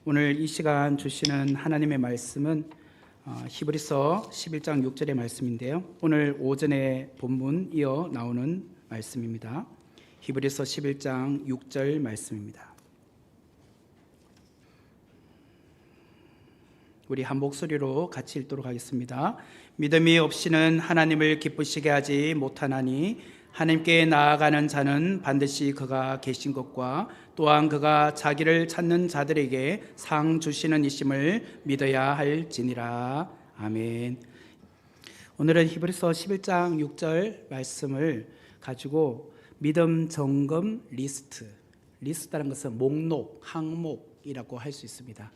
오늘 이 시간 주시는 하나님의 말씀은 히브리서 11장 6절의 말씀인데요. 오늘 오전에 본문 이어 나오는 말씀입니다. 히브리서 11장 6절 말씀입니다. 우리 한 목소리로 같이 읽도록 하겠습니다. 믿음이 없이는 하나님을 기쁘시게 하지 못하나니 하나님께 나아가는 자는 반드시 그가 계신 것과 또한 그가 자기를 찾는 자들에게 상 주시는 이심을 믿어야 할지니라. 아멘. 오늘은 히브리서 11장 6절 말씀을 가지고 믿음 점검 리스트라는 것은 목록, 항목이라고 할 수 있습니다.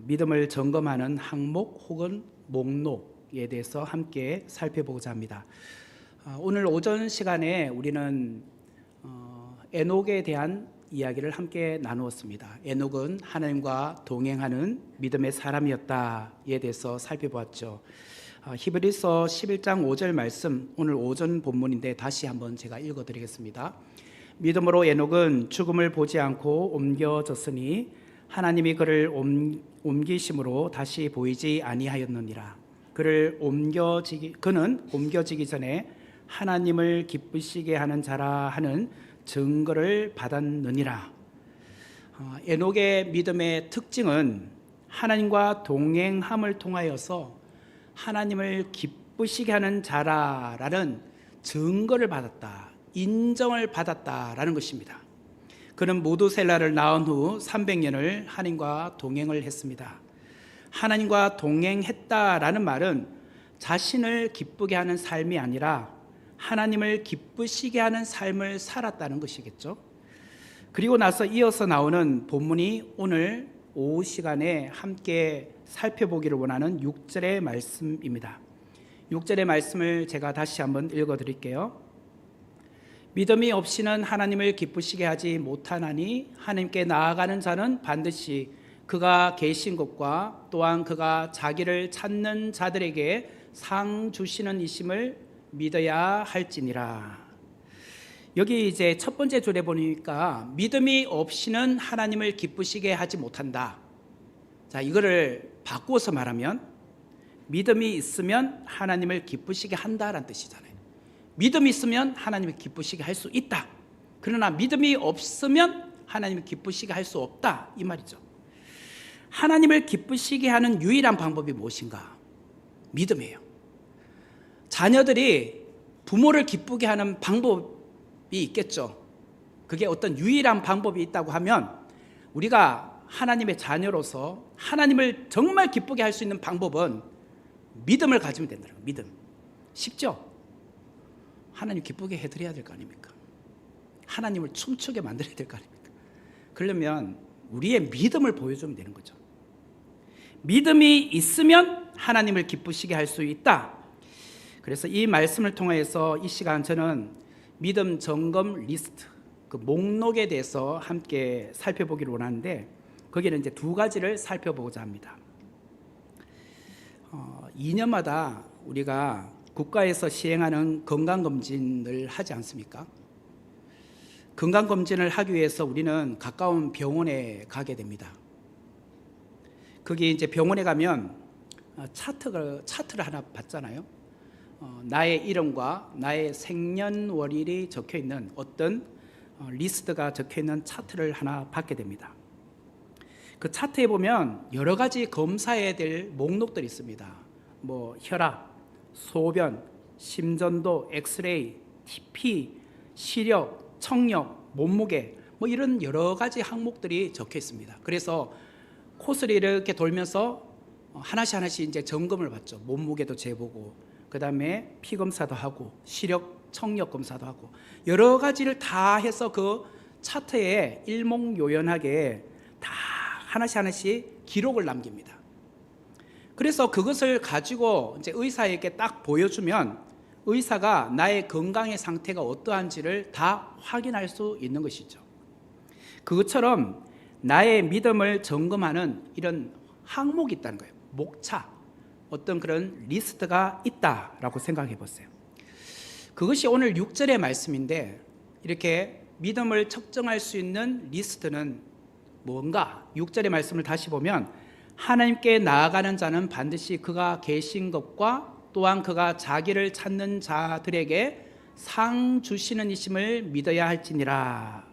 믿음을 점검하는 항목 혹은 목록에 대해서 함께 살펴보고자 합니다. 오늘 오전 시간에 우리는 에녹에 대한 이야기를 함께 나누었습니다. 에녹은 하나님과 동행하는 믿음의 사람이었다에 대해서 살펴보았죠. 히브리서 11장 5절 말씀, 오늘 오전 본문인데 다시 한번 제가 읽어드리겠습니다. 믿음으로 에녹은 죽음을 보지 않고 옮겨졌으니 하나님이 그를 옮기심으로 다시 보이지 아니하였느니라. 그는 옮겨지기 전에 하나님을 기쁘시게 하는 자라 하는 증거를 받았느니라. 에녹의 믿음의 특징은 하나님과 동행함을 통하여서 하나님을 기쁘시게 하는 자라라는 증거를 받았다, 인정을 받았다라는 것입니다. 그는 무두셀라를 낳은 후 300년을 하나님과 동행을 했습니다. 하나님과 동행했다라는 말은 자신을 기쁘게 하는 삶이 아니라 하나님을 기쁘시게 하는 삶을 살았다는 것이겠죠. 그리고 나서 이어서 나오는 본문이 오늘 오후 시간에 함께 살펴보기를 원하는 6절의 말씀입니다. 6절의 말씀을 제가 다시 한번 읽어드릴게요. 믿음이 없이는 하나님을 기쁘시게 하지 못하나니 하나님께 나아가는 자는 반드시 그가 계신 것과 또한 그가 자기를 찾는 자들에게 상 주시는 이심을 믿어야 할지니라. 여기 이제 첫 번째 줄에 보니까 믿음이 없이는 하나님을 기쁘시게 하지 못한다. 자, 이거를 바꾸어서 말하면 믿음이 있으면 하나님을 기쁘시게 한다라는 뜻이잖아요. 믿음이 있으면 하나님을 기쁘시게 할 수 있다. 그러나 믿음이 없으면 하나님을 기쁘시게 할 수 없다, 이 말이죠. 하나님을 기쁘시게 하는 유일한 방법이 무엇인가? 믿음이에요. 자녀들이 부모를 기쁘게 하는 방법이 있겠죠. 그게 어떤 유일한 방법이 있다고 하면 우리가 하나님의 자녀로서 하나님을 정말 기쁘게 할 수 있는 방법은 믿음을 가지면 된다는 거예요. 믿음. 쉽죠? 하나님 기쁘게 해드려야 될 거 아닙니까? 하나님을 춤추게 만들어야 될 거 아닙니까? 그러면 우리의 믿음을 보여주면 되는 거죠. 믿음이 있으면 하나님을 기쁘시게 할 수 있다. 그래서 이 말씀을 통해서 이 시간 저는 믿음 점검 리스트, 그 목록에 대해서 함께 살펴보기를 원하는데 거기는 이제 두 가지를 살펴보고자 합니다. 2년마다 우리가 국가에서 시행하는 건강검진을 하지 않습니까? 건강검진을 하기 위해서 우리는 가까운 병원에 가게 됩니다. 거기 이제 병원에 가면 차트를 하나 받잖아요. 나의 이름과 나의 생년월일이 적혀 있는 어떤 리스트가 적혀 있는 차트를 하나 받게 됩니다. 그 차트에 보면 여러 가지 검사해야 될 목록들이 있습니다. 뭐 혈압, 소변, 심전도, 엑스레이, TP, 시력, 청력, 몸무게, 뭐 이런 여러 가지 항목들이 적혀 있습니다. 그래서 코스를 이렇게 돌면서 하나씩 이제 점검을 받죠. 몸무게도 재보고, 그 다음에 피 검사도 하고, 시력, 청력 검사도 하고, 여러 가지를 다 해서 그 차트에 일목요연하게 다 하나씩 기록을 남깁니다. 그래서 그것을 가지고 이제 의사에게 딱 보여주면 의사가 나의 건강의 상태가 어떠한지를 다 확인할 수 있는 것이죠. 그것처럼 나의 믿음을 점검하는 이런 항목이 있다는 거예요. 목차, 어떤 그런 리스트가 있다라고 생각해 보세요. 그것이 오늘 6절의 말씀인데 이렇게 믿음을 측정할 수 있는 리스트는 뭔가 6절의 말씀을 다시 보면 하나님께 나아가는 자는 반드시 그가 계신 것과 또한 그가 자기를 찾는 자들에게 상 주시는 이심을 믿어야 할지니라.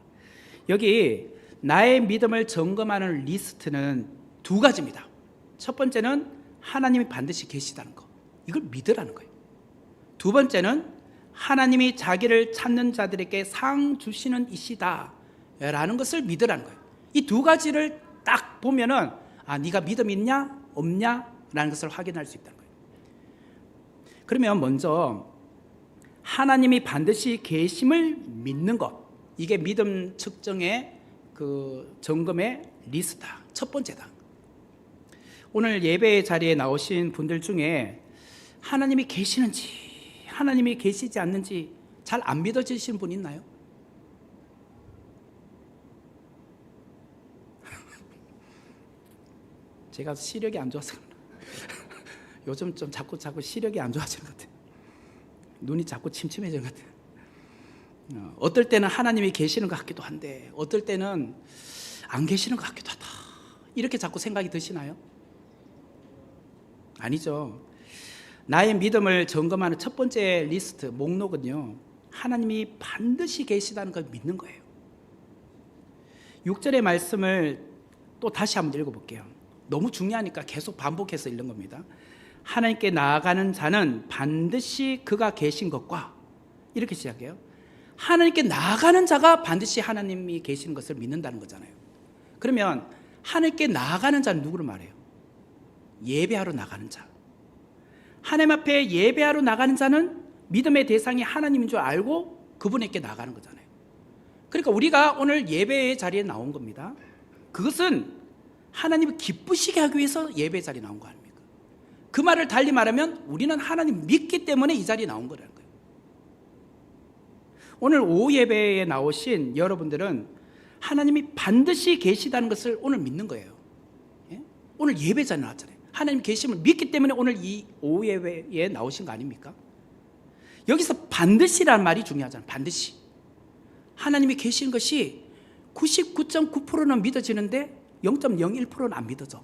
여기 나의 믿음을 점검하는 리스트는 두 가지입니다. 첫 번째는 하나님이 반드시 계시다는 거, 이걸 믿으라는 거예요. 두 번째는 하나님이 자기를 찾는 자들에게 상 주시는 이시다 라는 것을 믿으라는 거예요. 이 두 가지를 딱 보면은 네가 믿음 있냐 없냐 라는 것을 확인할 수 있다는 거예요. 그러면 먼저 하나님이 반드시 계심을 믿는 것, 이게 믿음 측정의 그 점검의 리스트다. 첫 번째다. 오늘 예배 자리에 나오신 분들 중에 하나님이 계시는지 하나님이 계시지 않는지 잘 안 믿어지시는 분 있나요? 제가 시력이 안 좋아서 요즘 좀 자꾸 시력이 안 좋아지는 것 같아요. 눈이 자꾸 침침해지는 것 같아요. 어떨 때는 하나님이 계시는 것 같기도 한데 어떨 때는 안 계시는 것 같기도 하다. 이렇게 자꾸 생각이 드시나요? 아니죠. 나의 믿음을 점검하는 첫 번째 리스트, 목록은요, 하나님이 반드시 계시다는 걸 믿는 거예요. 6절의 말씀을 또 다시 한번 읽어볼게요. 너무 중요하니까 계속 반복해서 읽는 겁니다. 하나님께 나아가는 자는 반드시 그가 계신 것과, 이렇게 시작해요. 하나님께 나아가는 자가 반드시 하나님이 계시는 것을 믿는다는 거잖아요. 그러면 하나님께 나아가는 자는 누구를 말해요? 예배하러 나가는 자. 하나님 앞에 예배하러 나가는 자는 믿음의 대상이 하나님인 줄 알고 그분에게 나가는 거잖아요. 그러니까 우리가 오늘 예배의 자리에 나온 겁니다. 그것은 하나님을 기쁘시게 하기 위해서 예배 자리에 나온 거 아닙니까? 그 말을 달리 말하면 우리는 하나님 믿기 때문에 이 자리에 나온 거라는 거예요. 오늘 오후 예배에 나오신 여러분들은 하나님이 반드시 계시다는 것을 오늘 믿는 거예요. 예? 오늘 예배 자리에 나왔잖아요. 하나님 계심을 믿기 때문에 오늘 이 오후 예배에 나오신 거 아닙니까? 여기서 반드시라는 말이 중요하잖아요. 반드시. 하나님이 계신 것이 99.9%는 믿어지는데 0.01%는 안 믿어져.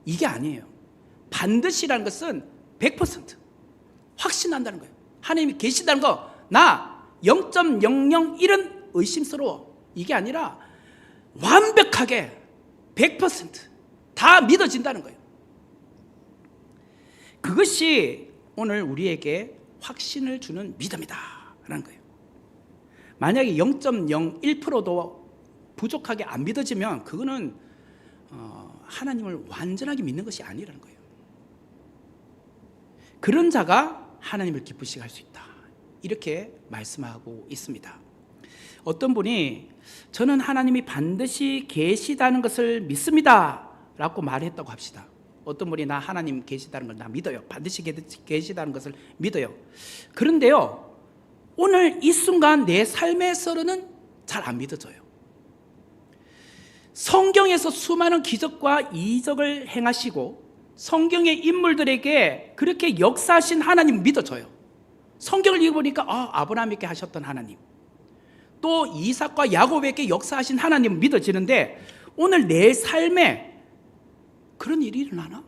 이게 아니에요. 반드시라는 것은 100% 확신한다는 거예요. 하나님이 계시다는 거, 나 0.001은 의심스러워. 이게 아니라 완벽하게 100%다 믿어진다는 거예요. 그것이 오늘 우리에게 확신을 주는 믿음이다라는 거예요. 만약에 0.01%도 부족하게 안 믿어지면 그거는 하나님을 완전하게 믿는 것이 아니라는 거예요. 그런 자가 하나님을 기쁘시게 할 수 있다, 이렇게 말씀하고 있습니다. 어떤 분이 저는 하나님이 반드시 계시다는 것을 믿습니다 라고 말했다고 합시다. 어떤 분이 나 하나님 계시다는 걸 나 믿어요. 반드시 계시다는 것을 믿어요. 그런데요, 오늘 이 순간 내 삶에서는 잘 안 믿어져요. 성경에서 수많은 기적과 이적을 행하시고 성경의 인물들에게 그렇게 역사하신 하나님 믿어져요. 성경을 읽어보니까 아브라함에게 하셨던 하나님, 또 이삭과 야곱에게 역사하신 하나님 믿어지는데 오늘 내 삶에 그런 일이 일어나나?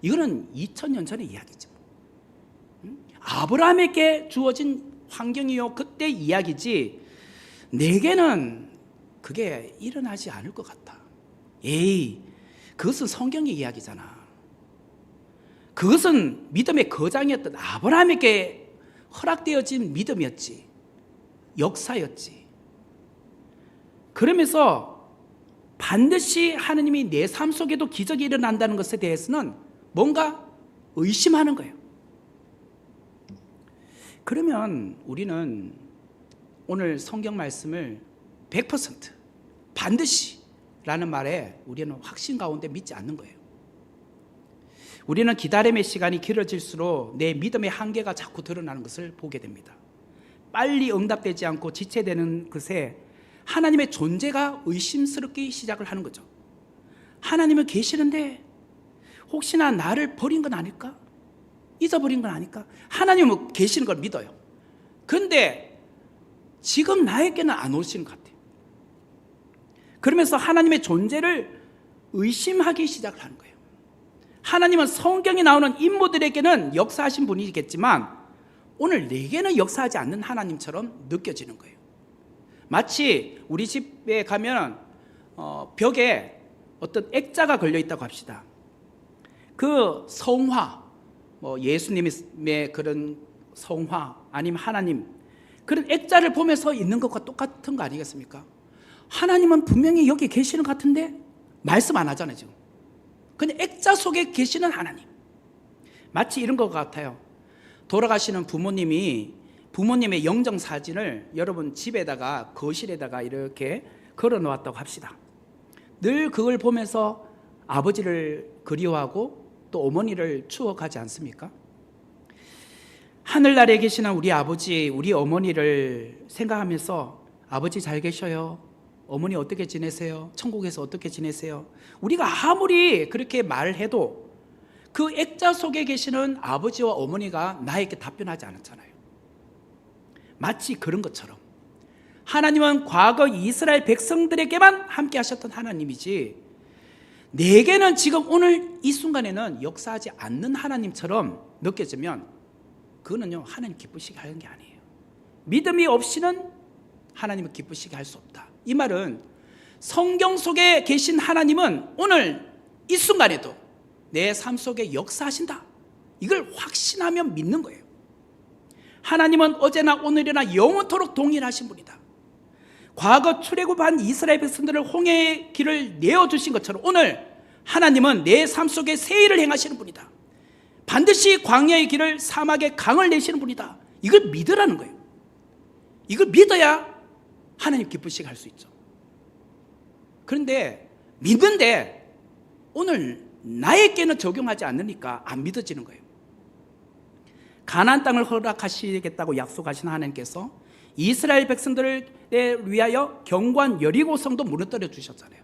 이거는 2000년 전의 이야기죠. 아브라함에게 주어진 환경이요, 그때 이야기지 내게는 그게 일어나지 않을 것 같다. 에이, 그것은 성경의 이야기잖아. 그것은 믿음의 거장이었던 아브라함에게 허락되어진 믿음이었지, 역사였지. 그러면서 반드시 하나님이 내 삶 속에도 기적이 일어난다는 것에 대해서는 뭔가 의심하는 거예요. 그러면 우리는 오늘 성경 말씀을 100% 반드시라는 말에 우리는 확신 가운데 믿지 않는 거예요. 우리는 기다림의 시간이 길어질수록 내 믿음의 한계가 자꾸 드러나는 것을 보게 됩니다. 빨리 응답되지 않고 지체되는 것에 하나님의 존재가 의심스럽게 시작을 하는 거죠. 하나님은 계시는데 혹시나 나를 버린 건 아닐까? 잊어버린 건 아닐까? 하나님은 계시는 걸 믿어요. 그런데 지금 나에게는 안 오시는 것 같아요. 그러면서 하나님의 존재를 의심하기 시작을 하는 거예요. 하나님은 성경에 나오는 인물들에게는 역사하신 분이겠지만 오늘 내게는 역사하지 않는 하나님처럼 느껴지는 거예요. 마치 우리 집에 가면 벽에 어떤 액자가 걸려 있다고 합시다. 그 성화, 예수님의 그런 성화 아니면 하나님, 그런 액자를 보면서 있는 것과 똑같은 거 아니겠습니까? 하나님은 분명히 여기 계시는 것 같은데 말씀 안 하잖아요 지금. 근데 액자 속에 계시는 하나님, 마치 이런 것 같아요. 돌아가시는 부모님의 영정사진을 여러분 집에다가 거실에다가 이렇게 걸어 놓았다고 합시다. 늘 그걸 보면서 아버지를 그리워하고 또 어머니를 추억하지 않습니까? 하늘나라에 계시는 우리 아버지, 우리 어머니를 생각하면서 아버지 잘 계셔요? 어머니 어떻게 지내세요? 천국에서 어떻게 지내세요? 우리가 아무리 그렇게 말해도 그 액자 속에 계시는 아버지와 어머니가 나에게 답변하지 않았잖아요. 마치 그런 것처럼 하나님은 과거 이스라엘 백성들에게만 함께 하셨던 하나님이지 내게는 지금 오늘 이 순간에는 역사하지 않는 하나님처럼 느껴지면 그거는요 하나님 기쁘시게 하는 게 아니에요. 믿음이 없이는 하나님을 기쁘시게 할 수 없다. 이 말은 성경 속에 계신 하나님은 오늘 이 순간에도 내 삶 속에 역사하신다. 이걸 확신하며 믿는 거예요. 하나님은 어제나 오늘이나 영원토록 동일하신 분이다. 과거 출애굽한 이스라엘 백성들을 홍해의 길을 내어주신 것처럼 오늘 하나님은 내 삶 속에 새 일을 행하시는 분이다. 반드시 광야의 길을 사막의 강을 내시는 분이다. 이걸 믿으라는 거예요. 이걸 믿어야 하나님 기쁘시게 할 수 있죠. 그런데 믿는데 오늘 나에게는 적용하지 않으니까 안 믿어지는 거예요. 가나안 땅을 허락하시겠다고 약속하신 하나님께서 이스라엘 백성들을 위하여 견고한 여리고성도 무너뜨려 주셨잖아요.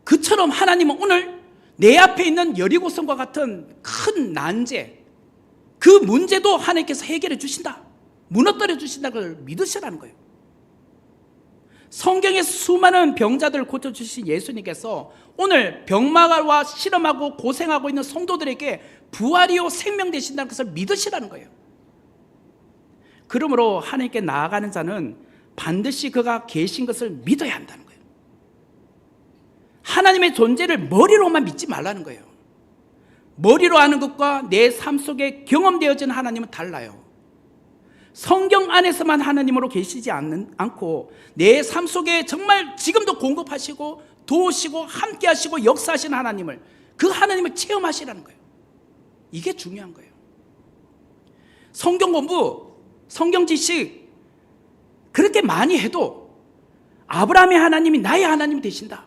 그처럼 하나님은 오늘 내 앞에 있는 여리고성과 같은 큰 난제, 그 문제도 하나님께서 해결해 주신다, 무너뜨려 주신다는 걸 믿으시라는 거예요. 성경의 수많은 병자들을 고쳐주신 예수님께서 오늘 병마와 실험하고 고생하고 있는 성도들에게 부활이요 생명 되신다는 것을 믿으시라는 거예요. 그러므로 하나님께 나아가는 자는 반드시 그가 계신 것을 믿어야 한다는 거예요. 하나님의 존재를 머리로만 믿지 말라는 거예요. 머리로 아는 것과 내 삶 속에 경험되어지는 하나님은 달라요. 성경 안에서만 하나님으로 계시지 않고 내 삶 속에 정말 지금도 공급하시고 도우시고 함께 하시고 역사하시는 하나님을, 그 하나님을 체험하시라는 거예요. 이게 중요한 거예요. 성경 공부, 성경 지식 그렇게 많이 해도 아브라함의 하나님이 나의 하나님이 되신다,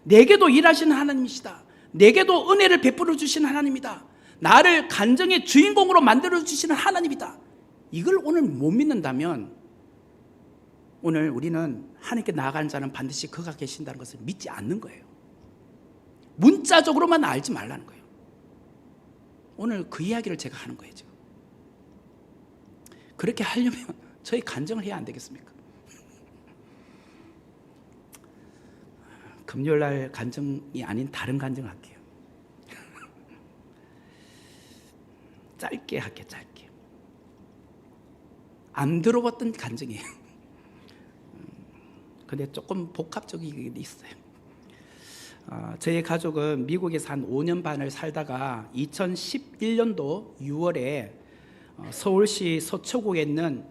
내게도 일하시는 하나님이시다, 내게도 은혜를 베풀어 주시는 하나님이다, 나를 간증의 주인공으로 만들어 주시는 하나님이다, 이걸 오늘 못 믿는다면 오늘 우리는 하나님께 나아가는 자는 반드시 그가 계신다는 것을 믿지 않는 거예요. 문자적으로만 알지 말라는 거예요. 오늘 그 이야기를 제가 하는 거예요 지금. 그렇게 하려면 저희 간증을 해야 안 되겠습니까? 금요일날 간증이 아닌 다른 간증을 할게요. 짧게 할게요. 짧게. 안 들어봤던 간증이에요. 근데 조금 복합적인 게 있어요. 저희 가족은 미국에서 한 5년 반을 살다가 2011년도 6월에 서울시 서초구에 있는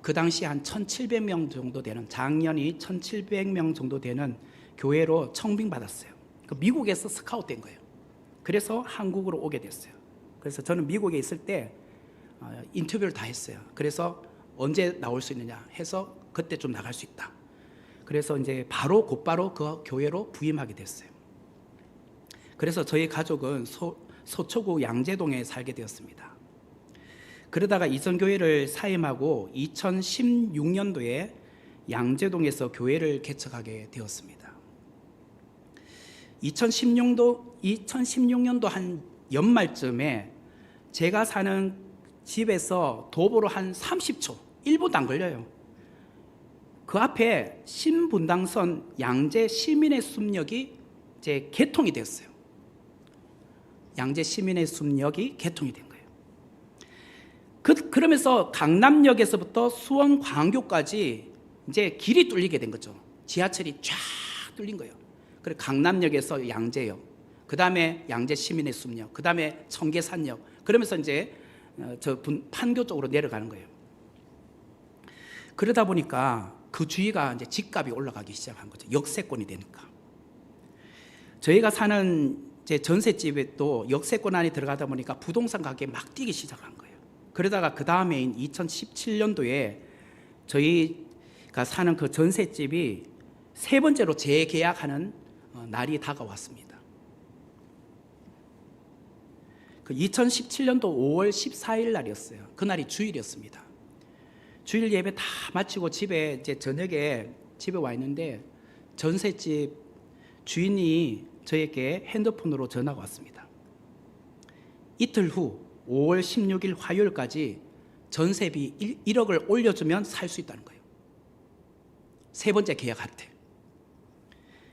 그 당시 한 1,700명 정도 되는, 작년이 1,700명 정도 되는 교회로 청빙받았어요. 미국에서 스카웃된 거예요. 그래서 한국으로 오게 됐어요. 그래서 저는 미국에 있을 때 인터뷰를 다 했어요. 그래서 언제 나올 수 있느냐 해서 그때 좀 나갈 수 있다. 그래서 이제 곧바로 그 교회로 부임하게 됐어요. 그래서 저희 가족은 서초구 양재동에 살게 되었습니다. 그러다가 이전교회를 사임하고 2016년도에 양재동에서 교회를 개척하게 되었습니다. 2016년도 한 연말쯤에 제가 사는 집에서 도보로 한 30초, 1분도 안 걸려요. 그 앞에 신분당선 양재 시민의 숲역이 이제 개통이 됐어요. 양재 시민의 숲역이 개통이 된 거예요. 그러면서 강남역에서부터 수원 광교까지 이제 길이 뚫리게 된 거죠. 지하철이 쫙 뚫린 거예요. 그리고 강남역에서 양재역, 그 다음에 양재 시민의 숲역, 그 다음에 청계산역, 그러면서 이제 판교 쪽으로 내려가는 거예요. 그러다 보니까 그 주위가 이제 집값이 올라가기 시작한 거죠. 역세권이 되니까. 저희가 사는 이제 전셋집에 또 역세권 안에 들어가다 보니까 부동산 가격이 막 뛰기 시작한 거예요. 그러다가 그 다음에인 2017년도에 저희가 사는 그 전셋집이 세 번째로 재계약하는 날이 다가왔습니다. 그 2017년도 5월 14일 날이었어요. 그날이 주일이었습니다. 주일 예배 다 마치고 집에 이제 저녁에 집에 와 있는데 전셋집 주인이 저에게 핸드폰으로 전화가 왔습니다. 이틀 후 5월 16일 화요일까지 전세비 1억을 올려주면 살 수 있다는 거예요. 세 번째 계약할 때.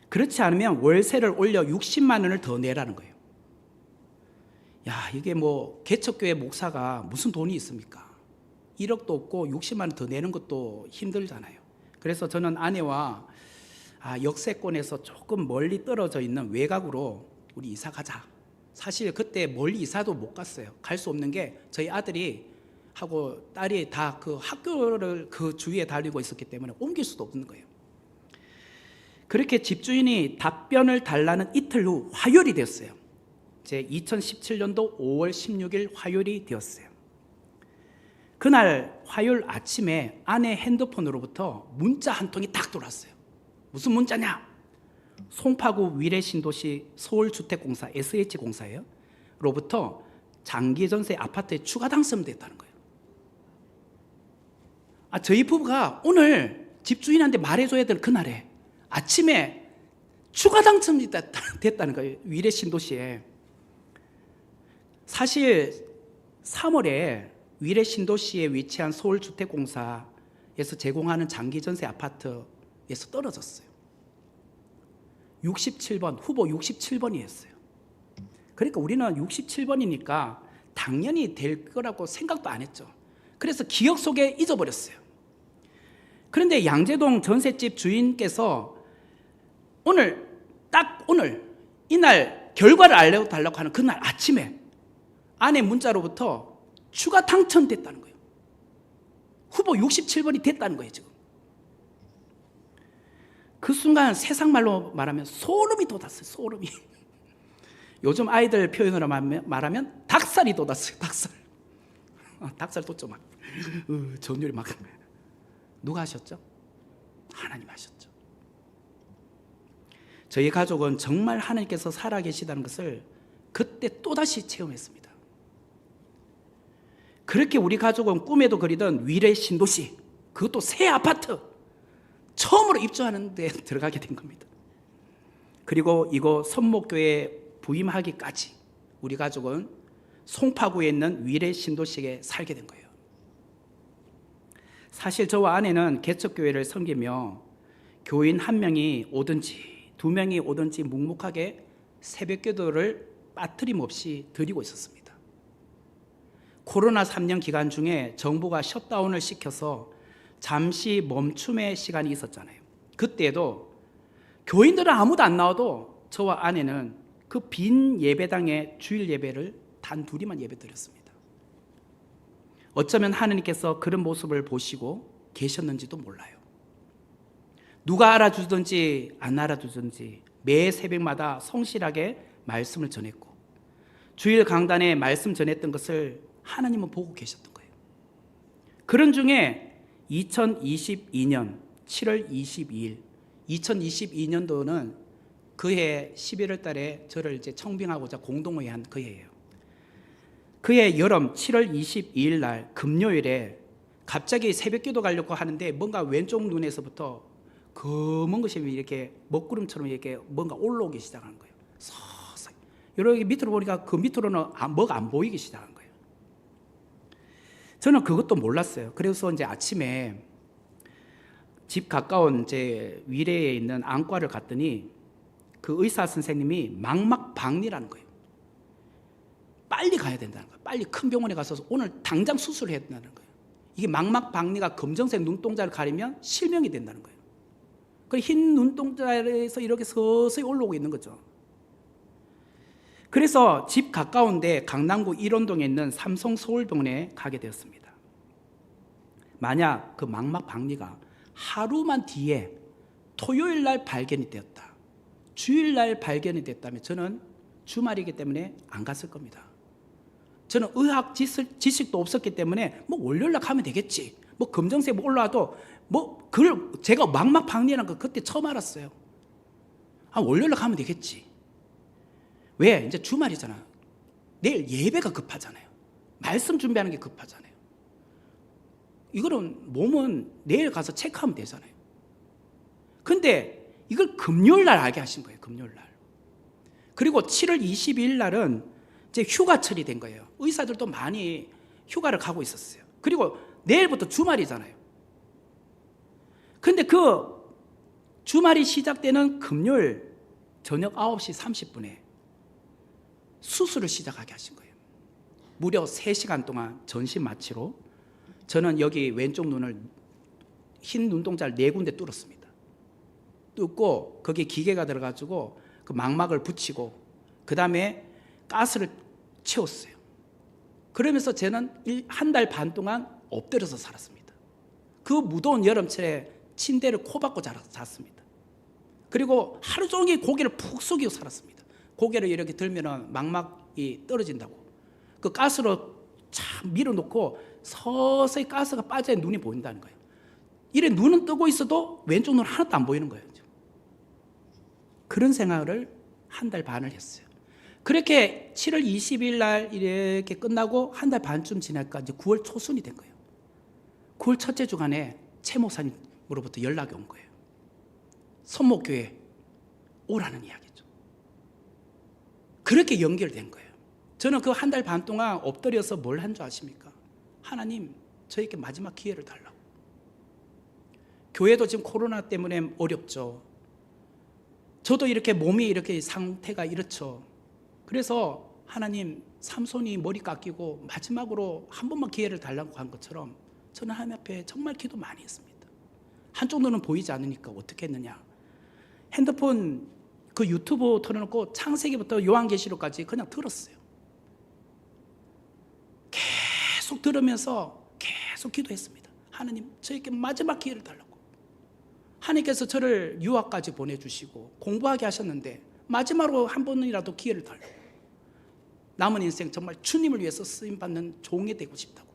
그렇지 않으면 월세를 올려 60만 원을 더 내라는 거예요. 야, 이게 뭐 개척교회 목사가 무슨 돈이 있습니까? 1억도 없고 60만 원 더 내는 것도 힘들잖아요. 그래서 저는 아내와 역세권에서 조금 멀리 떨어져 있는 외곽으로 우리 이사 가자. 사실 그때 멀리 이사도 못 갔어요. 갈 수 없는 게 저희 아들이 하고 딸이 다 그 학교를 그 주위에 다니고 있었기 때문에 옮길 수도 없는 거예요. 그렇게 집주인이 답변을 달라는 이틀 후 화요일이 되었어요. 제 2017년도 5월 16일 화요일이 되었어요. 그날 화요일 아침에 아내 핸드폰으로부터 문자 한 통이 딱 들어왔어요. 무슨 문자냐? 송파구 위례신도시 서울주택공사 SH공사예요. 로부터 장기전세 아파트에 추가 당첨됐다는 거예요. 저희 부부가 오늘 집주인한테 말해줘야 될 그날에 아침에 추가 당첨이 됐다는 거예요. 위례신도시에. 사실 3월에 위례신도시에 위치한 서울주택공사에서 제공하는 장기전세 아파트에서 떨어졌어요. 67번, 후보 67번이었어요. 그러니까 우리는 67번이니까 당연히 될 거라고 생각도 안 했죠. 그래서 기억 속에 잊어버렸어요. 그런데 양재동 전셋집 주인께서 오늘 이날 결과를 알려달라고 하는 그날 아침에 아내 문자로부터 추가 당첨됐다는 거예요. 후보 67번이 됐다는 거예요, 지금. 그 순간 세상 말로 말하면 소름이 돋았어요, 소름이. 요즘 아이들 표현으로 말하면 닭살이 돋았어요, 닭살. 닭살 돋죠, 막. 전율이 막. 누가 하셨죠? 하나님 하셨죠. 저희 가족은 정말 하나님께서 살아계시다는 것을 그때 또다시 체험했습니다. 그렇게 우리 가족은 꿈에도 그리던 위례 신도시, 그것도 새 아파트, 처음으로 입주하는 데 들어가게 된 겁니다. 그리고 이곳 선목교회에 부임하기까지 우리 가족은 송파구에 있는 위례 신도시에 살게 된 거예요. 사실 저와 아내는 개척교회를 섬기며 교인 한 명이 오든지 두 명이 오든지 묵묵하게 새벽기도를 빠트림없이 드리고 있었습니다. 코로나 3년 기간 중에 정부가 셧다운을 시켜서 잠시 멈춤의 시간이 있었잖아요. 그때도 교인들은 아무도 안 나와도 저와 아내는 그 빈 예배당에 주일 예배를 단 둘이만 예배 드렸습니다. 어쩌면 하나님께서 그런 모습을 보시고 계셨는지도 몰라요. 누가 알아주든지 안 알아주든지 매 새벽마다 성실하게 말씀을 전했고 주일 강단에 말씀 전했던 것을 하나님은 보고 계셨던 거예요. 그런 중에 2022년 7월 22일 2022년도는 그해 11월 달에 저를 이제 청빙하고자 공동회의 한 그 해예요. 그해 여름 7월 22일 날 금요일에 갑자기 새벽기도 가려고 하는데 뭔가 왼쪽 눈에서부터 검은 것이 이렇게 먹구름처럼 이렇게 뭔가 올라오기 시작하는 거예요. 서서히. 여러분 밑으로 보니까 그 밑으로는 뭐가 안 보이기 시작한 거예요. 저는 그것도 몰랐어요. 그래서 이제 아침에 집 가까운 제 위례에 있는 안과를 갔더니 그 의사 선생님이 망막박리라는 거예요. 빨리 가야 된다는 거예요. 빨리 큰 병원에 가서 오늘 당장 수술해야 된다는 거예요. 이게 망막박리가 검정색 눈동자를 가리면 실명이 된다는 거예요. 그 흰 눈동자에서 이렇게 서서히 올라오고 있는 거죠. 그래서 집 가까운데 강남구 일원동에 있는 삼성 서울병원에 가게 되었습니다. 만약 그 망막박리가 하루만 뒤에 토요일 날 발견이 되었다, 주일 날 발견이 됐다면 저는 주말이기 때문에 안 갔을 겁니다. 저는 의학 지식도 없었기 때문에 뭐 월요일 날 가면 되겠지, 뭐 검정색 올라와도 뭐 그걸 제가 망막박리라는 거 그때 처음 알았어요. 아, 월요일 날 가면 되겠지. 왜? 이제 주말이잖아. 내일 예배가 급하잖아요. 말씀 준비하는 게 급하잖아요. 이거는 몸은 내일 가서 체크하면 되잖아요. 근데 이걸 금요일 날 알게 하신 거예요. 금요일 날. 그리고 7월 22일 날은 이제 휴가철이 된 거예요. 의사들도 많이 휴가를 가고 있었어요. 그리고 내일부터 주말이잖아요. 근데 그 주말이 시작되는 금요일 저녁 9시 30분에 수술을 시작하게 하신 거예요. 무려 3시간 동안 전신 마취로 저는 여기 왼쪽 눈을 흰 눈동자를 4군데 뚫었습니다. 뚫고 거기에 기계가 들어가지고 그 망막을 붙이고 그 다음에 가스를 채웠어요. 그러면서 저는 1달 반 동안 엎드려서 살았습니다. 그 무더운 여름철에 침대를 코박고 잤습니다. 그리고 하루 종일 고개를 푹 숙이고 살았습니다. 고개를 이렇게 들면 망막이 떨어진다고. 그 가스로 참 밀어놓고 서서히 가스가 빠져야 눈이 보인다는 거예요. 이래 눈은 뜨고 있어도 왼쪽 눈 하나도 안 보이는 거예요. 그런 생활을 1달 반을 했어요. 그렇게 7월 20일 날 이렇게 끝나고 1달 반쯤 지나니까 이제 9월 초순이 된 거예요. 9월 첫째 주간에 최 목사님으로부터 연락이 온 거예요. 선목교회 오라는 이야기죠. 그렇게 연결된 거예요. 저는 그 1달 반 동안 엎드려서 뭘 한 줄 아십니까? 하나님, 저에게 마지막 기회를 달라고. 교회도 지금 코로나 때문에 어렵죠. 저도 이렇게 몸이 이렇게 상태가 이렇죠. 그래서 하나님, 삼손이 머리 깎이고 마지막으로 한 번만 기회를 달라고 한 것처럼 저는 하나님 앞에 정말 기도 많이 했습니다. 한쪽 눈은 보이지 않으니까 어떻게 했느냐, 핸드폰 그 유튜브 틀어놓고 창세기부터 요한계시록까지 그냥 들었어요. 계속 들으면서 계속 기도했습니다. 하나님, 저에게 마지막 기회를 달라고. 하나님께서 저를 유학까지 보내주시고 공부하게 하셨는데 마지막으로 한 번이라도 기회를 달라고. 남은 인생 정말 주님을 위해서 쓰임받는 종이 되고 싶다고.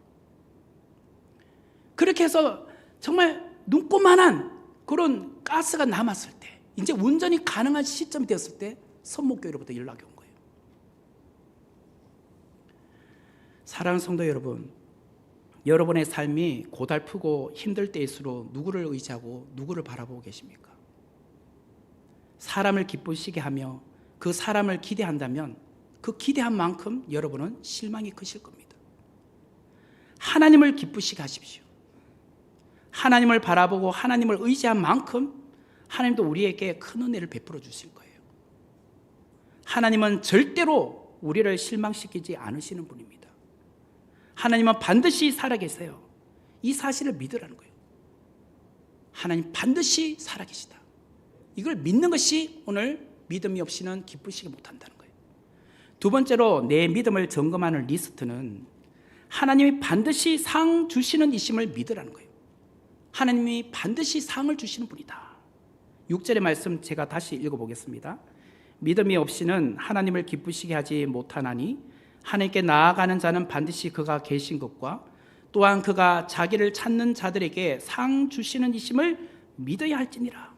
그렇게 해서 정말 눈꽃만한 그런 가스가 남았을 때, 이제 운전이 가능한 시점이 되었을 때 선목교회로부터 연락이 온 거예요. 사랑하는 성도 여러분, 여러분의 삶이 고달프고 힘들 때일수록 누구를 의지하고 누구를 바라보고 계십니까? 사람을 기쁘시게 하며 그 사람을 기대한다면 그 기대한 만큼 여러분은 실망이 크실 겁니다. 하나님을 기쁘시게 하십시오. 하나님을 바라보고 하나님을 의지한 만큼 하나님도 우리에게 큰 은혜를 베풀어 주실 거예요. 하나님은 절대로 우리를 실망시키지 않으시는 분입니다. 하나님은 반드시 살아계세요. 이 사실을 믿으라는 거예요. 하나님 반드시 살아계시다. 이걸 믿는 것이 오늘 믿음이 없이는 기쁘시게 못한다는 거예요. 두 번째로 내 믿음을 점검하는 리스트는 하나님이 반드시 상 주시는 이심을 믿으라는 거예요. 하나님이 반드시 상을 주시는 분이다. 6절의 말씀 제가 다시 읽어보겠습니다. 믿음이 없이는 하나님을 기쁘시게 하지 못하나니 하나님께 나아가는 자는 반드시 그가 계신 것과 또한 그가 자기를 찾는 자들에게 상 주시는 이심을 믿어야 할지니라.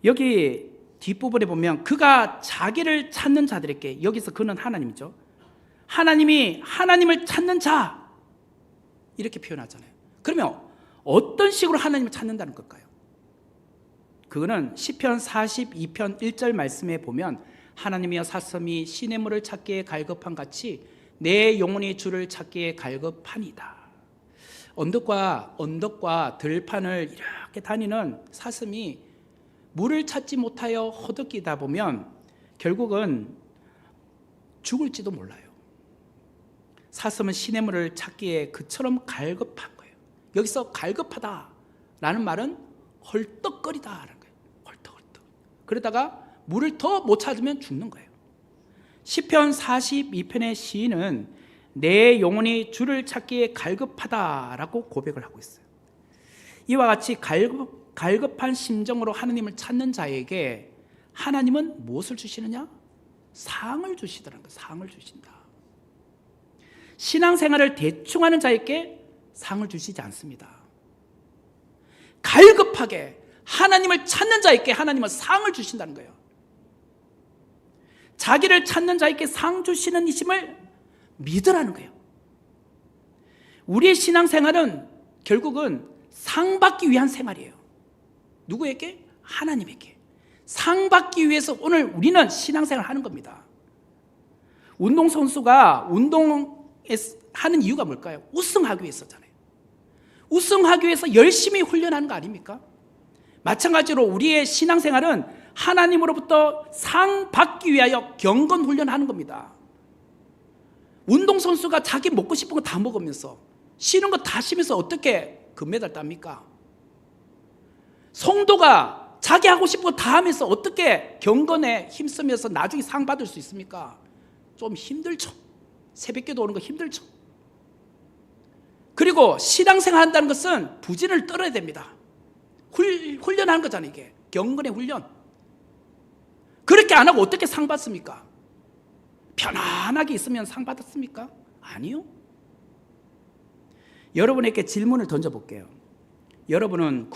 여기 뒷부분에 보면 그가 자기를 찾는 자들에게, 여기서 그는 하나님이죠. 하나님이 하나님을 찾는 자 이렇게 표현하잖아요. 그러면 어떤 식으로 하나님을 찾는다는 걸까요? 그거는 시편 42편 1절 말씀에 보면 하나님이여 사슴이 시냇물을 찾기에 갈급한 같이 내 영혼이 주를 찾기에 갈급하니이다. 언덕과 들판을 이렇게 다니는 사슴이 물을 찾지 못하여 허덕이다 보면 결국은 죽을지도 몰라요. 사슴은 시냇물을 찾기에 그처럼 갈급한 거예요. 여기서 갈급하다라는 말은 헐떡거리다라는 거예요. 헐떡헐떡. 그러다가 물을 더 못 찾으면 죽는 거예요. 시편 42편의 시인은 내 영혼이 주를 찾기에 갈급하다라고 고백을 하고 있어요. 이와 같이 갈급한 심정으로 하나님을 찾는 자에게 하나님은 무엇을 주시느냐? 상을 주시더라는 거예요. 상을 주신다. 신앙생활을 대충 하는 자에게 상을 주시지 않습니다. 갈급하게 하나님을 찾는 자에게 하나님은 상을 주신다는 거예요. 자기를 찾는 자에게 상 주시는 이심을 믿으라는 거예요. 우리의 신앙생활은 결국은 상 받기 위한 생활이에요. 누구에게? 하나님에게. 상 받기 위해서 오늘 우리는 신앙생활을 하는 겁니다. 운동선수가 하는 이유가 뭘까요? 우승하기 위해서잖아요. 우승하기 위해서 열심히 훈련하는 거 아닙니까? 마찬가지로 우리의 신앙생활은 하나님으로부터 상 받기 위하여 경건 훈련하는 겁니다. 운동선수가 자기 먹고 싶은 거 다 먹으면서 쉬는 거 다 쉬면서 어떻게 금메달 땁니까? 성도가 자기 하고 싶은 거 다 하면서 어떻게 경건에 힘쓰면서 나중에 상 받을 수 있습니까? 좀 힘들죠. 새벽기도 오는 거 힘들죠. 그리고 신앙생활 한다는 것은 부진을 떨어야 됩니다. 훈련하는 거잖아요. 이게 경건의 훈련. 그렇게 안 하고 어떻게 상 받습니까? 편안하게 있으면 상 받았습니까? 아니요. 여러분에게 질문을 던져볼게요. 여러분은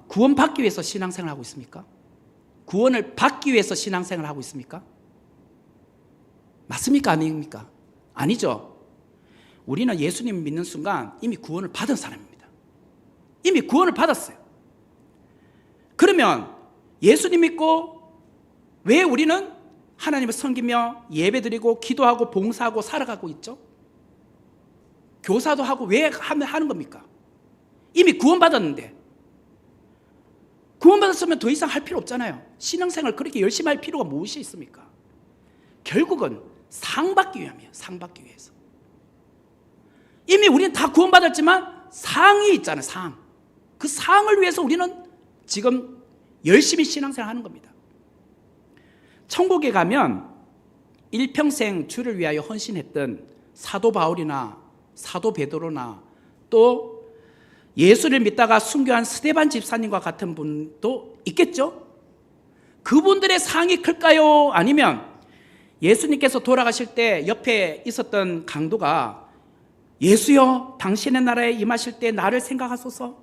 구원받기 위해서 신앙생활을 하고 있습니까? 구원을 받기 위해서 신앙생활을 하고 있습니까? 맞습니까? 아닙니까? 아니죠. 우리는 예수님을 믿는 순간 이미 구원을 받은 사람입니다. 이미 구원을 받았어요. 그러면 예수님 믿고 왜 우리는 하나님을 섬기며 예배드리고 기도하고 봉사하고 살아가고 있죠? 교사도 하고 왜 하는 겁니까? 이미 구원받았는데. 구원받았으면 더 이상 할 필요 없잖아요. 신앙생활 그렇게 열심히 할 필요가 무엇이 있습니까? 결국은 상 받기 위함이에요. 상 받기 위해서. 이미 우리는 다 구원받았지만 상이 있잖아요. 상. 그 상을 위해서 우리는 지금 열심히 신앙생활 하는 겁니다. 천국에 가면 일평생 주를 위하여 헌신했던 사도 바울이나 사도 베드로나 또 예수를 믿다가 순교한 스데반 집사님과 같은 분도 있겠죠? 그분들의 상이 클까요? 아니면 예수님께서 돌아가실 때 옆에 있었던 강도가 예수여 당신의 나라에 임하실 때 나를 생각하소서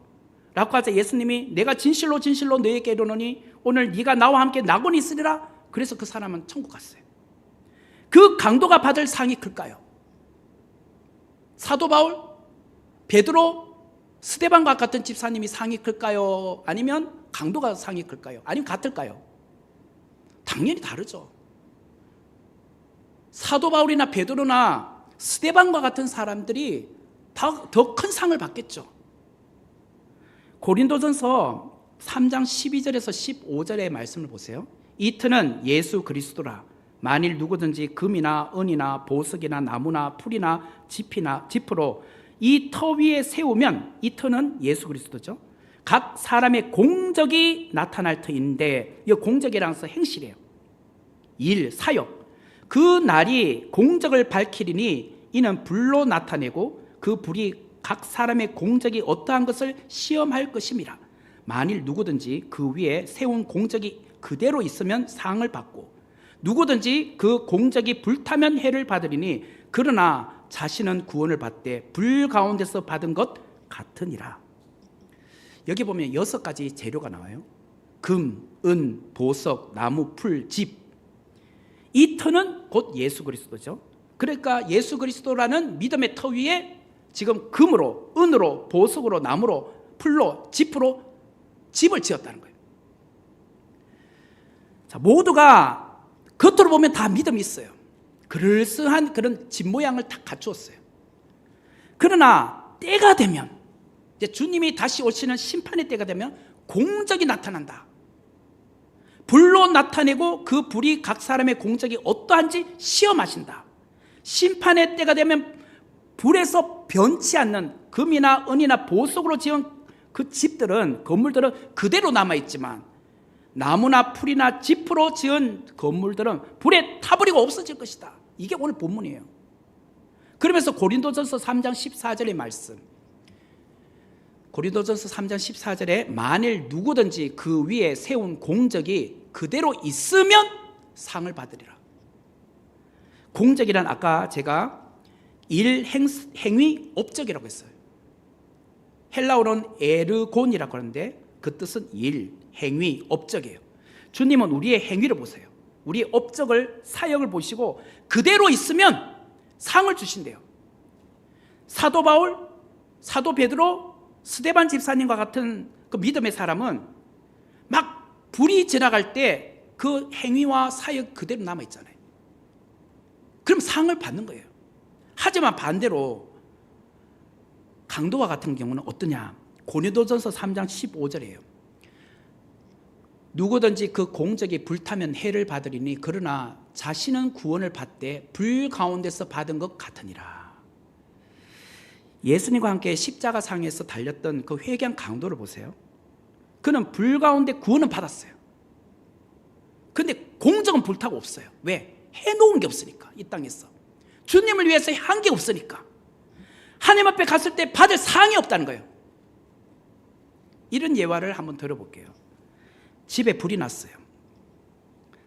라고 하자 예수님이 내가 진실로 진실로 너에게 이르노니 오늘 네가 나와 함께 낙원이 있으리라. 그래서 그 사람은 천국 갔어요. 그 강도가 받을 상이 클까요? 사도 바울, 베드로, 스데반과 같은 집사님이 상이 클까요? 아니면 강도가 상이 클까요? 아니면 같을까요? 당연히 다르죠. 사도 바울이나 베드로나 스데반과 같은 사람들이 더 큰 상을 받겠죠. 고린도전서 3장 12절에서 15절의 말씀을 보세요. 이 터는 예수 그리스도라. 만일 누구든지 금이나 은이나 보석이나 나무나 풀이나 짚으로 이 터 위에 세우면 이 터는 예수 그리스도죠. 각 사람의 공적이 나타날 터인데 이 공적이라는 것은 행실이에요. 일, 사역. 그 날이 공적을 밝히리니 이는 불로 나타내고 그 불이 각 사람의 공적이 어떠한 것을 시험할 것임이라. 만일 누구든지 그 위에 세운 공적이 그대로 있으면 상을 받고 누구든지 그 공적이 불타면 해를 받으리니 그러나 자신은 구원을 받되 불 가운데서 받은 것 같으니라. 여기 보면 6가지 재료가 나와요. 금, 은, 보석, 나무, 풀, 집. 이 터는 곧 예수 그리스도죠. 그러니까 예수 그리스도라는 믿음의 터 위에 지금 금으로, 은으로, 보석으로, 나무로, 풀로, 짚으로 집을 지었다는 거예요. 자, 모두가 겉으로 보면 다 믿음이 있어요. 그럴싸한 그런 집 모양을 다 갖추었어요. 그러나 때가 되면, 이제 주님이 다시 오시는 심판의 때가 되면 공적이 나타난다. 불로 나타내고 그 불이 각 사람의 공적이 어떠한지 시험하신다. 심판의 때가 되면 불에서 변치 않는 금이나 은이나 보석으로 지은 그 집들은, 건물들은 그대로 남아있지만 나무나 풀이나 짚으로 지은 건물들은 불에 타버리고 없어질 것이다. 이게 오늘 본문이에요. 그러면서 고린도전서 3장 14절의 말씀, 고린도전서 3장 14절에 만일 누구든지 그 위에 세운 공적이 그대로 있으면 상을 받으리라. 공적이란 아까 제가 일, 행위, 업적이라고 했어요. 헬라어로는 에르곤이라고 하는데 그 뜻은 일, 행위, 업적이에요. 주님은 우리의 행위를 보세요. 우리의 업적을, 사역을 보시고 그대로 있으면 상을 주신대요. 사도 바울, 사도 베드로, 스데반 집사님과 같은 그 믿음의 사람은 막 불이 지나갈 때 그 행위와 사역 그대로 남아있잖아요. 그럼 상을 받는 거예요. 하지만 반대로 강도와 같은 경우는 어떠냐? 고린도전서 3장 15절이에요. 누구든지 그 공적이 불타면 해를 받으리니 그러나 자신은 구원을 받되 불 가운데서 받은 것 같으니라. 예수님과 함께 십자가상에서 달렸던 그 회개한 강도를 보세요. 그는 불 가운데 구원은 받았어요. 그런데 공적은 불타고 없어요. 왜? 해놓은 게 없으니까. 이 땅에서 주님을 위해서 한 게 없으니까. 하나님 앞에 갔을 때 받을 상이 없다는 거예요. 이런 예화를 한번 들어볼게요. 집에 불이 났어요.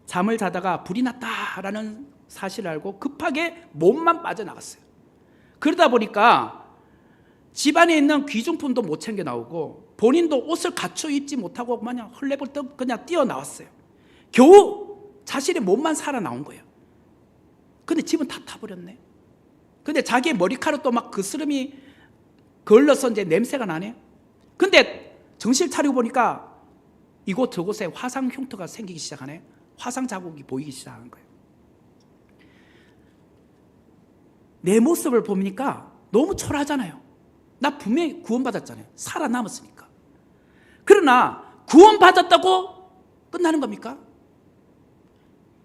잠을 자다가 불이 났다라는 사실을 알고 급하게 몸만 빠져나갔어요. 그러다 보니까 집안에 있는 귀중품도 못 챙겨 나오고 본인도 옷을 갖춰 입지 못하고 그냥 헐레벌떡 그냥 뛰어나왔어요. 겨우 자신의 몸만 살아나온 거예요. 근데 집은 다 타버렸네. 근데 자기의 머리카락도 막 그 스름이 걸러서 이제 냄새가 나네. 근데 정신 차리고 보니까 이곳 저곳에 화상 흉터가 생기기 시작하네. 화상 자국이 보이기 시작한 거예요. 내 모습을 보니까 너무 초라하잖아요. 나 분명히 구원받았잖아요. 살아남았으니까. 그러나 구원받았다고 끝나는 겁니까?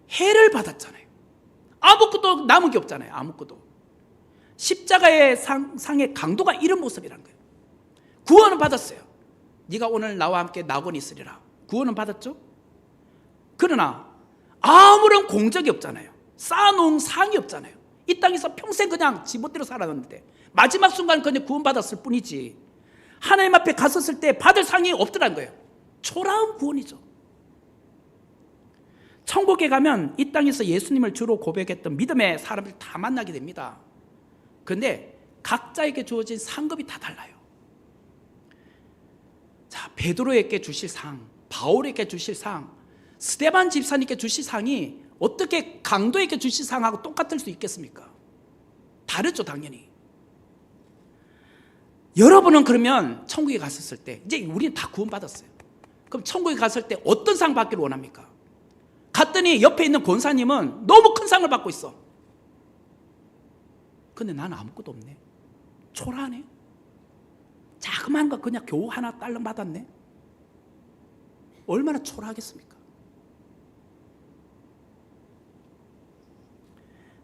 해를 받았잖아요. 아무것도 남은 게 없잖아요. 아무것도. 십자가의 상의 강도가 이런 모습이란 거예요. 구원은 받았어요. 네가 오늘 나와 함께 낙원이 있으리라. 구원은 받았죠? 그러나 아무런 공적이 없잖아요. 쌓아놓은 상이 없잖아요. 이 땅에서 평생 그냥 지멋대로 살아갔는데 마지막 순간 그냥 구원받았을 뿐이지 하나님 앞에 갔었을 때 받을 상이 없더란 거예요. 초라한 구원이죠. 천국에 가면 이 땅에서 예수님을 주로 고백했던 믿음의 사람들 다 만나게 됩니다. 그런데 각자에게 주어진 상급이 다 달라요. 자, 베드로에게 주실 상, 바울에게 주실 상, 스데반 집사님께 주실 상이 어떻게 강도에게 주실 상하고 똑같을 수 있겠습니까? 다르죠, 당연히. 여러분은 그러면 천국에 갔었을 때, 이제 우리는 다 구원받았어요. 그럼 천국에 갔을 때 어떤 상 받기를 원합니까? 갔더니 옆에 있는 권사님은 너무 큰 상을 받고 있어. 근데 나는 아무것도 없네. 초라하네. 자그마한 거 그냥 겨우 하나 딸랑 받았네. 얼마나 초라하겠습니까?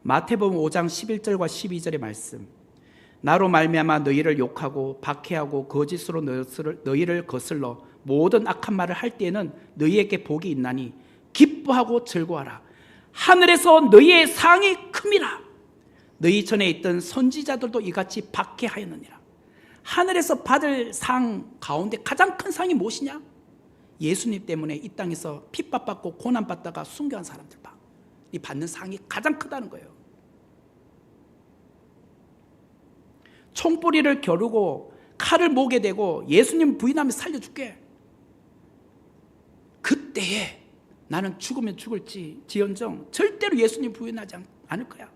마태복음 5장 11절과 12절의 말씀. 나로 말미암아 너희를 욕하고 박해하고 거짓으로 너희를 거슬러 모든 악한 말을 할 때에는 너희에게 복이 있나니 기뻐하고 즐거워하라. 하늘에서 너희의 상이 큼이라. 너희 전에 있던 선지자들도 이같이 박해하였느니라. 하늘에서 받을 상 가운데 가장 큰 상이 무엇이냐? 예수님 때문에 이 땅에서 핍박받고 고난받다가 순교한 사람들 봐. 이 받는 상이 가장 크다는 거예요. 총뿌리를 겨루고 칼을 목에 대고 예수님 부인하면 살려줄게. 그때에 나는 죽으면 죽을지 지언정 절대로 예수님 부인하지 않을 거야.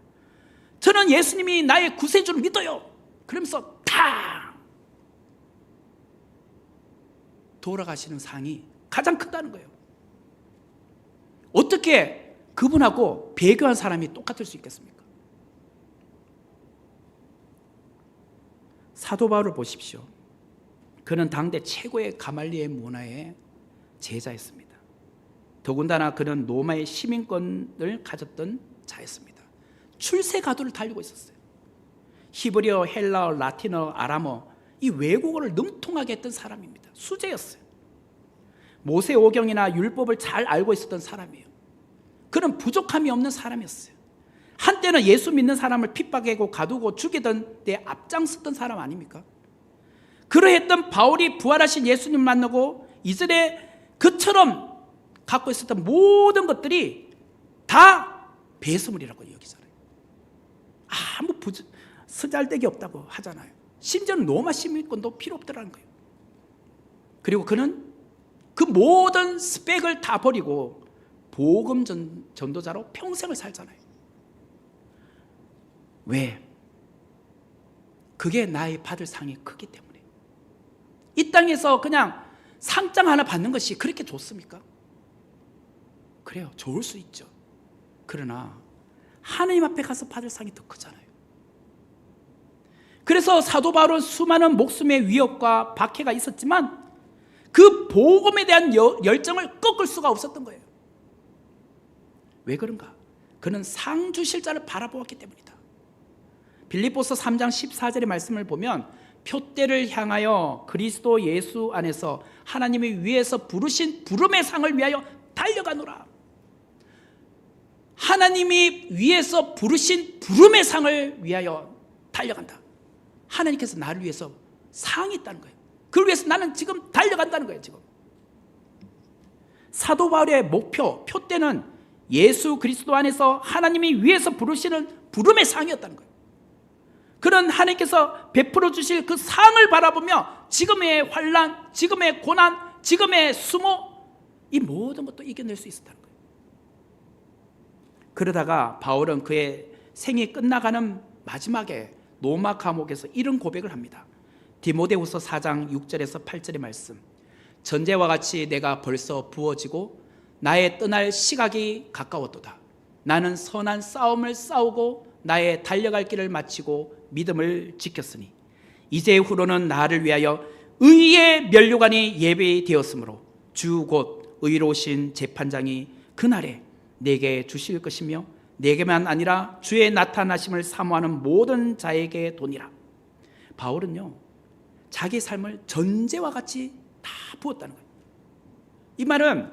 저는 예수님이 나의 구세주를 믿어요. 그러면서 탁 돌아가시는 상이 가장 크다는 거예요. 어떻게 그분하고 배교한 사람이 똑같을 수 있겠습니까? 사도 바울을 보십시오. 그는 당대 최고의 가말리엘 문화의 제자였습니다. 더군다나 그는 로마의 시민권을 가졌던 자였습니다. 출세 가도를 달리고 있었어요. 히브리어, 헬라어, 라틴어, 아람어 이 외국어를 능통하게 했던 사람입니다. 수재였어요. 모세오경이나 율법을 잘 알고 있었던 사람이에요. 그는 부족함이 없는 사람이었어요. 한때는 예수 믿는 사람을 핍박하고 가두고 죽이던 데 앞장섰던 사람 아닙니까? 그러했던 바울이 부활하신 예수님 만나고 이전에 그처럼 갖고 있었던 모든 것들이 다 배설물이라고 여기잖아요. 아무 쓰잘데기 없다고 하잖아요. 심지어는 로마 시민권도 필요 없더라는 거예요. 그리고 그는 그 모든 스펙을 다 버리고 복음 전도자로 평생을 살잖아요. 왜? 그게 나의 받을 상이 크기 때문에. 이 땅에서 그냥 상장 하나 받는 것이 그렇게 좋습니까? 그래요, 좋을 수 있죠. 그러나 하나님 앞에 가서 받을 상이 더 크잖아요. 그래서 사도 바울은 수많은 목숨의 위협과 박해가 있었지만 그 복음에 대한 열정을 꺾을 수가 없었던 거예요. 왜 그런가? 그는 상 주실 자를 바라보았기 때문이다. 빌립보서 3장 14절의 말씀을 보면 표대를 향하여 그리스도 예수 안에서 하나님이 위에서 부르신 부름의 상을 위하여 달려가노라. 하나님이 위에서 부르신 부름의 상을 위하여 달려간다. 하나님께서 나를 위해서 상이 있다는 거예요. 그걸 위해서 나는 지금 달려간다는 거예요. 지금 사도 바울의 목표, 표대는 예수 그리스도 안에서 하나님이 위에서 부르시는 부름의 상이었다는 거예요. 그런 하나님께서 베풀어 주실 그 상을 바라보며 지금의 환난, 지금의 고난, 지금의 수모 이 모든 것도 이겨낼 수 있었다는 거예요. 그러다가 바울은 그의 생이 끝나가는 마지막에 로마 감옥에서 이런 고백을 합니다. 디모데후서 4장 6절에서 8절의 말씀. 전제와 같이 내가 벌써 부어지고 나의 떠날 시각이 가까웠도다. 나는 선한 싸움을 싸우고 나의 달려갈 길을 마치고 믿음을 지켰으니 이제 후로는 나를 위하여 의의 면류관이 예비되었으므로 주 곧 의로우신 재판장이 그날에 내게 주실 것이며 내게만 아니라 주의 나타나심을 사모하는 모든 자에게 도니라. 바울은요 자기 삶을 전제와 같이 다 부었다는 거예요. 이 말은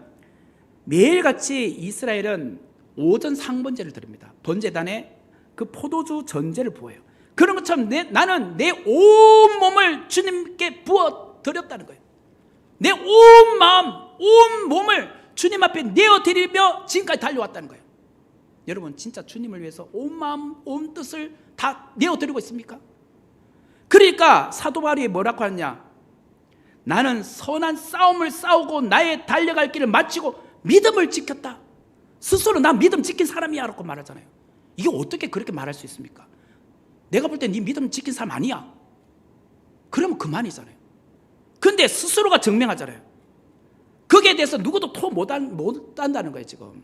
매일같이 이스라엘은 오전 상번제를 드립니다. 번제단에 그 포도주 전제를 부어요. 그런 것처럼 나는 내 온 몸을 주님께 부어 드렸다는 거예요. 내 온 마음, 온 몸을 주님 앞에 내어드리며 지금까지 달려왔다는 거예요. 여러분 진짜 주님을 위해서 온 마음, 온 뜻을 다 내어드리고 있습니까? 그러니까 사도 바울이 뭐라고 하느냐? 나는 선한 싸움을 싸우고 나의 달려갈 길을 마치고 믿음을 지켰다. 스스로 나 믿음 지킨 사람이야 라고 말하잖아요. 이게 어떻게 그렇게 말할 수 있습니까? 내가 볼 때 네 믿음 지킨 사람 아니야. 그러면 그만이잖아요. 근데 스스로가 증명하잖아요. 거기에 대해서 누구도 토 못한다는 거예요. 지금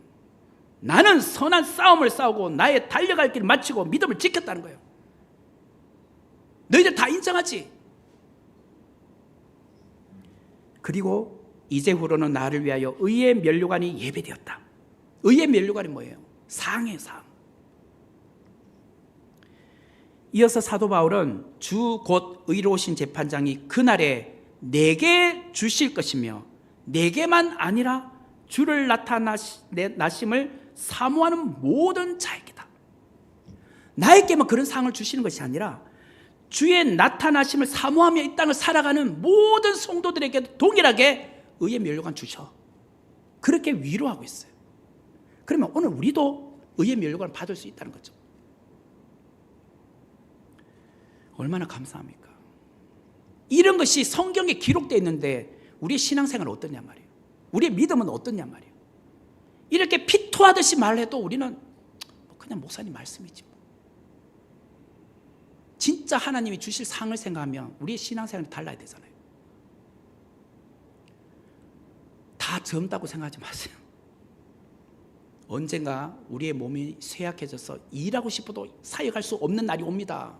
나는 선한 싸움을 싸우고 나의 달려갈 길을 마치고 믿음을 지켰다는 거예요. 너희들 다 인정하지? 그리고 이제 후로는 나를 위하여 의의 면류관이 예비되었다. 의의 면류관이 뭐예요? 상이에요, 상. 이어서 사도 바울은 주 곧 의로우신 재판장이 그날에 내게 주실 것이며 내게만 아니라 주를 나타나심을 사모하는 모든 자에게다. 나에게만 그런 상을 주시는 것이 아니라 주의 나타나심을 사모하며 이 땅을 살아가는 모든 성도들에게도 동일하게 의의 면류관 주셔. 그렇게 위로하고 있어요. 그러면 오늘 우리도 의의 면류관을 받을 수 있다는 거죠. 얼마나 감사합니까? 이런 것이 성경에 기록되어 있는데 우리의 신앙생활은 어떠냐 말이에요. 우리의 믿음은 어떠냐 말이에요. 이렇게 피토하듯이 말해도 우리는 그냥 목사님 말씀이지 뭐. 진짜 하나님이 주실 상을 생각하면 우리의 신앙생활이 달라야 되잖아요. 다 젊다고 생각하지 마세요. 언젠가 우리의 몸이 쇠약해져서 일하고 싶어도 사역할 수 없는 날이 옵니다.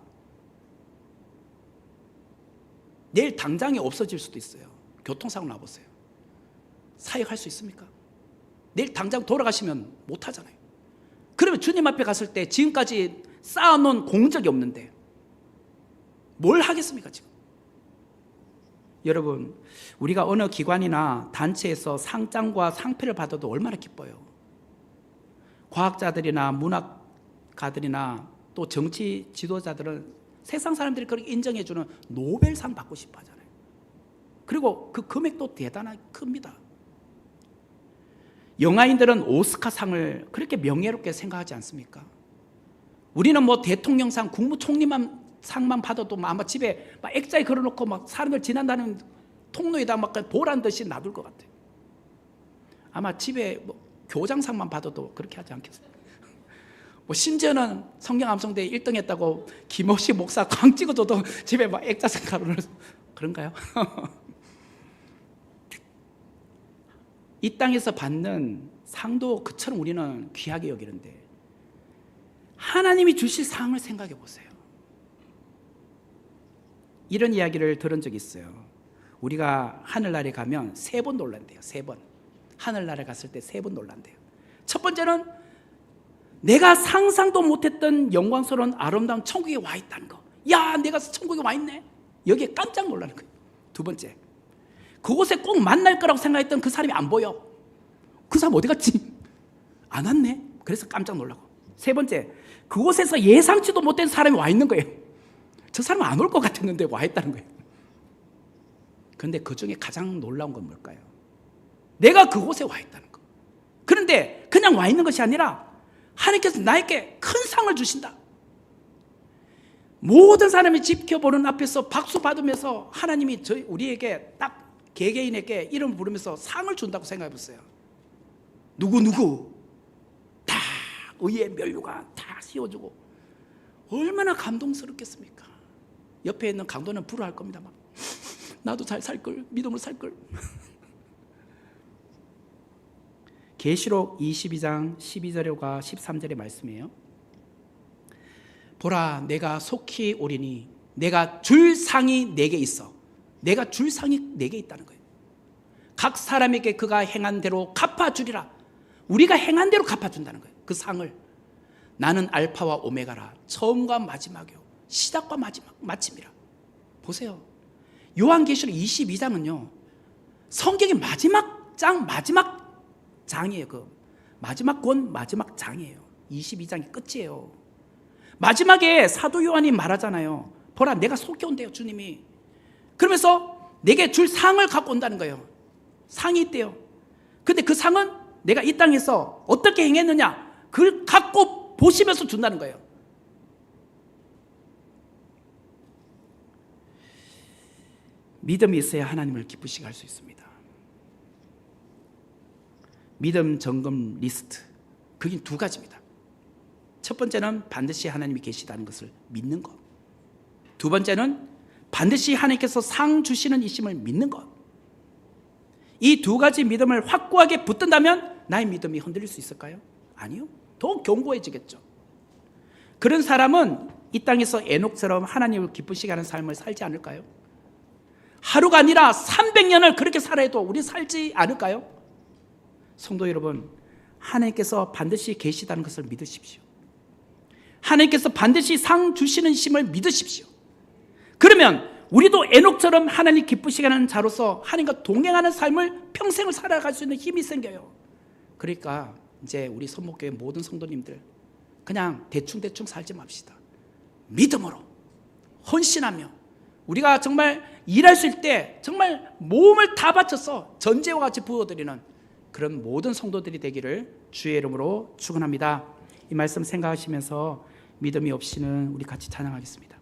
내일 당장에 없어질 수도 있어요. 교통사고 나보세요. 사역할 수 있습니까? 내일 당장 돌아가시면 못하잖아요. 그러면 주님 앞에 갔을 때 지금까지 쌓아놓은 공적이 없는데 뭘 하겠습니까 지금? 여러분, 우리가 어느 기관이나 단체에서 상장과 상패를 받아도 얼마나 기뻐요. 과학자들이나 문학가들이나 또 정치 지도자들은 세상 사람들이 그렇게 인정해주는 노벨상 받고 싶어 하잖아요. 그리고 그 금액도 대단하게 큽니다. 영화인들은 오스카상을 그렇게 명예롭게 생각하지 않습니까? 우리는 뭐 대통령상, 국무총리만 상만 받아도 아마 집에 막 액자에 걸어놓고 막 사람들 지난다는 통로에다 막 보란 듯이 놔둘 것 같아요. 아마 집에 뭐 교장상만 받아도 그렇게 하지 않겠어요? 뭐 심지어는 성경 암송대회 1등 했다고 김호시 목사 광 찍어줘도 집에 막 액자상 걸어놓고 그런가요? 이 땅에서 받는 상도 그처럼 우리는 귀하게 여기는데 하나님이 주실 상을 생각해 보세요. 이런 이야기를 들은 적이 있어요. 우리가 하늘나라에 가면 3번 놀란대요. 3번. 하늘나라에 갔을 때 3번 놀란대요. 첫 번째는 내가 상상도 못했던 영광스러운 아름다운 천국에 와 있다는 거. 야, 내가 천국에 와 있네. 여기에 깜짝 놀라는 거예요. 두 번째, 그곳에 꼭 만날 거라고 생각했던 그 사람이 안 보여. 그 사람 어디 갔지? 안 왔네. 그래서 깜짝 놀라고. 세 번째, 그곳에서 예상치도 못된 사람이 와 있는 거예요. 저 사람은 안 올 것 같았는데 와 있다는 거예요. 그런데 그 중에 가장 놀라운 건 뭘까요? 내가 그곳에 와 있다는 거. 그런데 그냥 와 있는 것이 아니라 하나님께서 나에게 큰 상을 주신다. 모든 사람이 지켜보는 앞에서 박수 받으면서 하나님이 우리에게 딱 개개인에게 이름을 부르면서 상을 준다고 생각해 보세요. 누구 다 의의 면류관 다 씌워주고 얼마나 감동스럽겠습니까? 옆에 있는 강도는 부러워할 겁니다. 막 나도 잘 살걸, 믿음으로 살걸. 계시록 22장 12절과 13절의 말씀이에요. 보라, 내가 속히 오리니 내가 줄 상이 내게 있어. 내가 줄 상이 내게 있다는 거예요. 각 사람에게 그가 행한 대로 갚아주리라. 우리가 행한 대로 갚아준다는 거예요. 그 상을. 나는 알파와 오메가라. 처음과 마지막이요. 시작과 마침이라. 보세요. 요한계시록 22장은요. 성경의 마지막 장이에요. 그 마지막 권, 마지막 장이에요. 22장이 끝이에요. 마지막에 사도 요한이 말하잖아요. 보라, 내가 속히 온대요, 주님이. 그러면서 내게 줄 상을 갖고 온다는 거예요. 상이 있대요. 근데 그 상은 내가 이 땅에서 어떻게 행했느냐, 그걸 갖고 보시면서 준다는 거예요. 믿음이 있어야 하나님을 기쁘시게 할 수 있습니다. 믿음 점검 리스트. 그게 두 가지입니다. 첫 번째는 반드시 하나님이 계시다는 것을 믿는 것. 두 번째는 반드시 하나님께서 상 주시는 이심을 믿는 것. 이 두 가지 믿음을 확고하게 붙든다면 나의 믿음이 흔들릴 수 있을까요? 아니요. 더 견고해지겠죠. 그런 사람은 이 땅에서 에녹처럼 하나님을 기쁘시게 하는 삶을 살지 않을까요? 하루가 아니라 300년을 그렇게 살아도 우리 살지 않을까요? 성도 여러분, 하나님께서 반드시 계시다는 것을 믿으십시오. 하나님께서 반드시 상 주시는 심을 믿으십시오. 그러면 우리도 에녹처럼 하나님 기쁘시게 하는 자로서 하나님과 동행하는 삶을 평생을 살아갈 수 있는 힘이 생겨요. 그러니까 이제 우리 선목교회 모든 성도님들 그냥 대충 살지 맙시다. 믿음으로 헌신하며 우리가 정말 일할 수 있을 때 정말 몸을 다 바쳐서 전제와 같이 부어드리는 그런 모든 성도들이 되기를 주의 이름으로 축원합니다. 이 말씀 생각하시면서 믿음이 없이는 우리 같이 찬양하겠습니다.